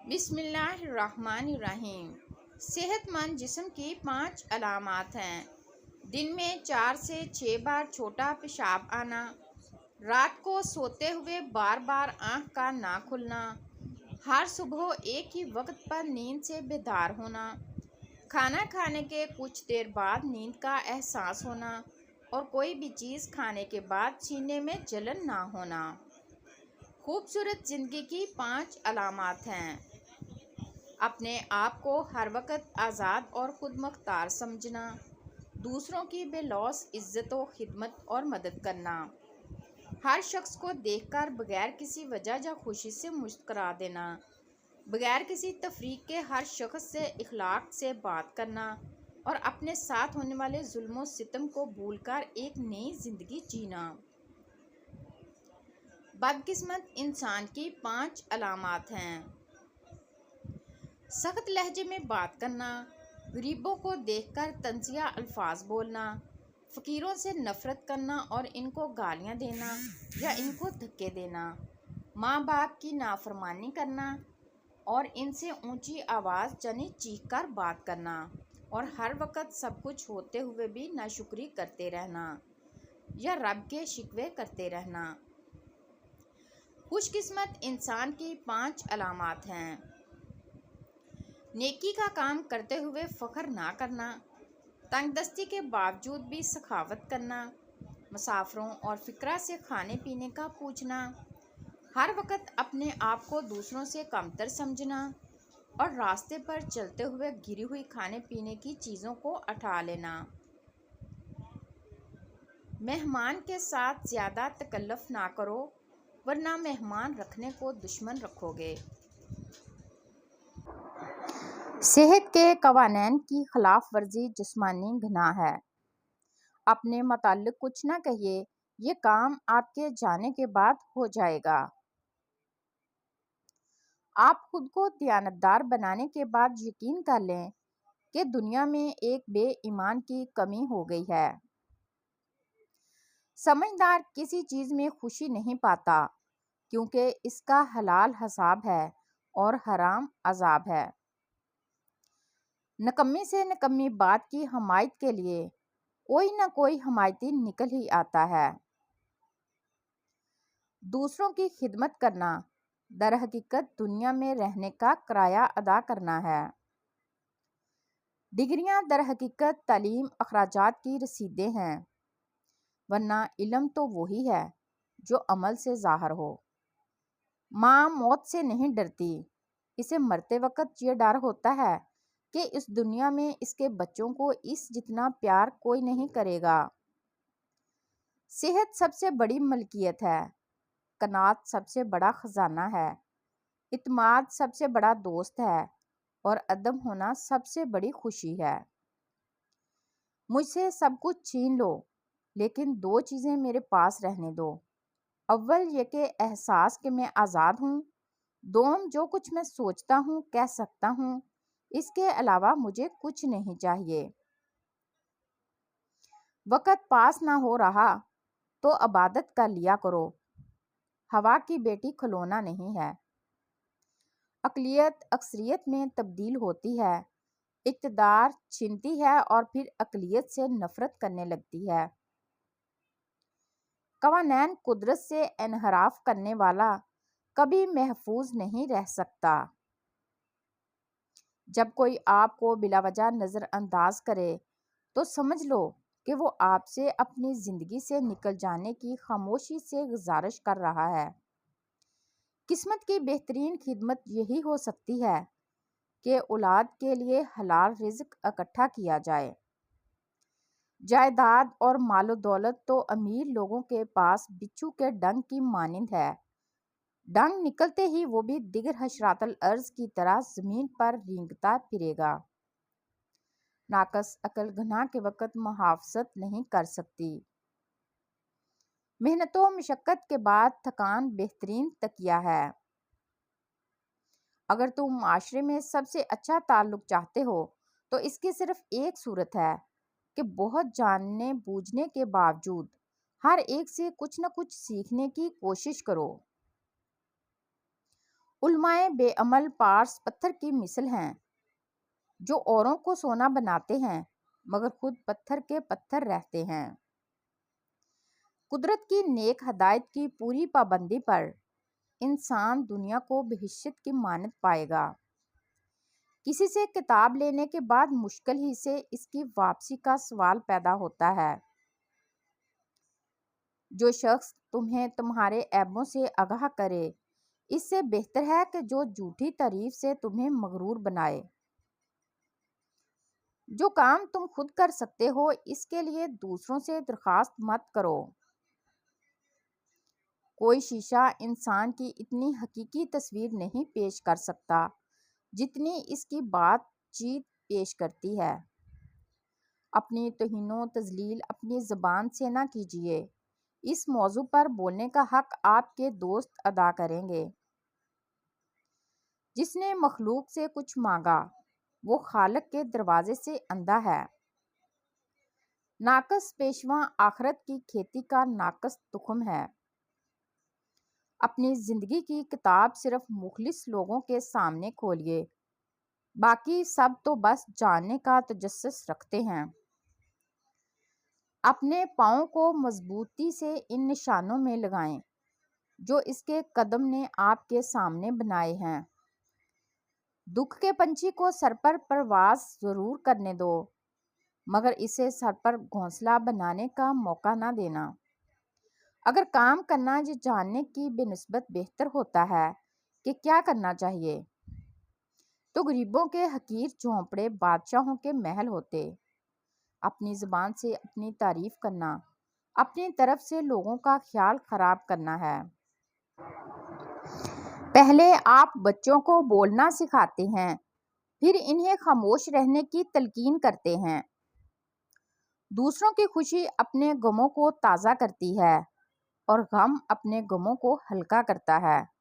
بسم اللہ الرحمن الرحیم۔ صحت مند جسم کی 5 علامات ہیں۔ دن میں 4 سے 6 بار چھوٹا پیشاب آنا، رات کو سوتے ہوئے بار بار آنکھ کا نہ کھلنا، ہر صبح ایک ہی وقت پر نیند سے بیدار ہونا، کھانا کھانے کے کچھ دیر بعد نیند کا احساس ہونا اور کوئی بھی چیز کھانے کے بعد سینے میں جلن نہ ہونا۔ خوبصورت زندگی کی 5 علامات ہیں: اپنے آپ کو ہر وقت آزاد اور خود مختار سمجھنا، دوسروں کی بے لوث عزت و خدمت اور مدد کرنا، ہر شخص کو دیکھ کر بغیر کسی وجہ یا خوشی سے مسکرا دینا، بغیر کسی تفریق کے ہر شخص سے اخلاق سے بات کرنا اور اپنے ساتھ ہونے والے ظلم و ستم کو بھول کر ایک نئی زندگی جینا۔ بدقسمت انسان کی 5 علامات ہیں: سخت لہجے میں بات کرنا، غریبوں کو دیکھ کر طنزیہ الفاظ بولنا، فقیروں سے نفرت کرنا اور ان کو گالیاں دینا یا ان کو دھکے دینا، ماں باپ کی نافرمانی کرنا اور ان سے اونچی آواز یعنی چیخ کر بات کرنا اور ہر وقت سب کچھ ہوتے ہوئے بھی ناشکری کرتے رہنا یا رب کے شکوے کرتے رہنا۔ خوش قسمت انسان کی 5 علامات ہیں: نیکی کا کام کرتے ہوئے فخر نہ کرنا، تنگ دستی کے باوجود بھی سخاوت کرنا، مسافروں اور فقراء سے کھانے پینے کا پوچھنا، ہر وقت اپنے آپ کو دوسروں سے کمتر سمجھنا اور راستے پر چلتے ہوئے گری ہوئی کھانے پینے کی چیزوں کو اٹھا لینا۔ مہمان کے ساتھ زیادہ تکلف نہ کرو ورنہ مہمان رکھنے کو دشمن رکھو گے۔ صحت کے قوانین کی خلاف ورزی جسمانی گناہ ہے۔ اپنے متعلق کچھ نہ کہیے، یہ کام آپ کے جانے کے بعد ہو جائے گا۔ آپ خود کو دیانتدار بنانے کے بعد یقین کر لیں کہ دنیا میں ایک بے ایمان کی کمی ہو گئی ہے۔ سمجھدار کسی چیز میں خوشی نہیں پاتا کیونکہ اس کا حلال حساب ہے اور حرام عذاب ہے۔ نکمی سے نکمی بات کی حمایت کے لیے کوئی نہ کوئی حمایتی نکل ہی آتا ہے۔ دوسروں کی خدمت کرنا در حقیقت دنیا میں رہنے کا کرایہ ادا کرنا ہے۔ ڈگریاں در حقیقت تعلیم اخراجات کی رسیدیں ہیں، ورنہ علم تو وہی ہے جو عمل سے ظاہر ہو۔ ماں موت سے نہیں ڈرتی، اسے مرتے وقت یہ ڈر ہوتا ہے کہ اس دنیا میں اس کے بچوں کو اس جتنا پیار کوئی نہیں کرے گا۔ صحت سب سے بڑی ملکیت ہے، قناعت سب سے بڑا خزانہ ہے، اعتماد سب سے بڑا دوست ہے اور عدم ہونا سب سے بڑی خوشی ہے۔ مجھ سے سب کچھ چھین لو لیکن 2 چیزیں میرے پاس رہنے دو، اول یہ کہ احساس کہ میں آزاد ہوں، دوم جو کچھ میں سوچتا ہوں کہہ سکتا ہوں، اس کے علاوہ مجھے کچھ نہیں چاہیے۔ وقت پاس نہ ہو رہا تو عبادت کر لیا کرو، ہوا کی بیٹی کھلونا نہیں ہے۔ اقلیت اکثریت میں تبدیل ہوتی ہے، اقتدار چھنتی ہے اور پھر اقلیت سے نفرت کرنے لگتی ہے۔ قوانین قدرت سے انحراف کرنے والا کبھی محفوظ نہیں رہ سکتا۔ جب کوئی آپ کو بلا وجہ نظر انداز کرے تو سمجھ لو کہ وہ آپ سے اپنی زندگی سے نکل جانے کی خاموشی سے گزارش کر رہا ہے۔ قسمت کی بہترین خدمت یہی ہو سکتی ہے کہ اولاد کے لیے حلال رزق اکٹھا کیا جائے۔ جائیداد اور مال و دولت تو امیر لوگوں کے پاس بچھو کے ڈنگ کی مانند ہے، ڈنگ نکلتے ہی وہ بھی دیگر حشرات الارض کی طرح زمین پر رینگتا پھرے گا۔ ناقص عقل گناہ کے وقت محافظت نہیں کر سکتی۔ محنت و مشقت کے بعد تھکان بہترین تکیہ ہے۔ اگر تم معاشرے میں سب سے اچھا تعلق چاہتے ہو تو اس کی صرف ایک صورت ہے کہ بہت جاننے بوجھنے کے باوجود ہر ایک سے کچھ نہ کچھ سیکھنے کی کوشش کرو۔ علمائے بے عمل پارس پتھر کی مثل ہیں جو اوروں کو سونا بناتے ہیں مگر خود پتھر کے پتھر رہتے ہیں۔ قدرت کی نیک ہدایت کی پوری پابندی پر انسان دنیا کو بہشت کی مانند پائے گا۔ کسی سے کتاب لینے کے بعد مشکل ہی سے اس کی واپسی کا سوال پیدا ہوتا ہے۔ جو شخص تمہیں تمہارے عیبوں سے آگاہ کرے اس سے بہتر ہے کہ جو جھوٹی تعریف سے تمہیں مغرور بنائے۔ جو کام تم خود کر سکتے ہو اس کے لیے دوسروں سے درخواست مت کرو۔ کوئی شیشہ انسان کی اتنی حقیقی تصویر نہیں پیش کر سکتا جتنی اس کی بات چیت پیش کرتی ہے۔ اپنی توہین و تذلیل اپنی زبان سے نہ کیجیے، اس موضوع پر بولنے کا حق آپ کے دوست ادا کریں گے۔ جس نے مخلوق سے کچھ مانگا وہ خالق کے دروازے سے اندھا ہے۔ ناقص پیشواں آخرت کی کھیتی کا ناقص تخم ہے۔ اپنی زندگی کی کتاب صرف مخلص لوگوں کے سامنے کھولیے، باقی سب تو بس جاننے کا تجسس رکھتے ہیں۔ اپنے پاؤں کو مضبوطی سے ان نشانوں میں لگائیں جو اس کے قدم نے آپ کے سامنے بنائے ہیں۔ دکھ کے پنچھی کو سر پر پرواز ضرور کرنے دو مگر اسے سر پر گھونسلہ بنانے کا موقع نہ دینا۔ اگر کام کرنا یہ جاننے کی بہ نسبت بہتر ہوتا ہے کہ کیا کرنا چاہیے تو غریبوں کے حقیر جھونپڑے بادشاہوں کے محل ہوتے۔ اپنی زبان سے اپنی تعریف کرنا اپنی طرف سے لوگوں کا خیال خراب کرنا ہے۔ پہلے آپ بچوں کو بولنا سکھاتے ہیں پھر انہیں خاموش رہنے کی تلقین کرتے ہیں۔ دوسروں کی خوشی اپنے غموں کو تازہ کرتی ہے اور غم اپنے غموں کو ہلکا کرتا ہے۔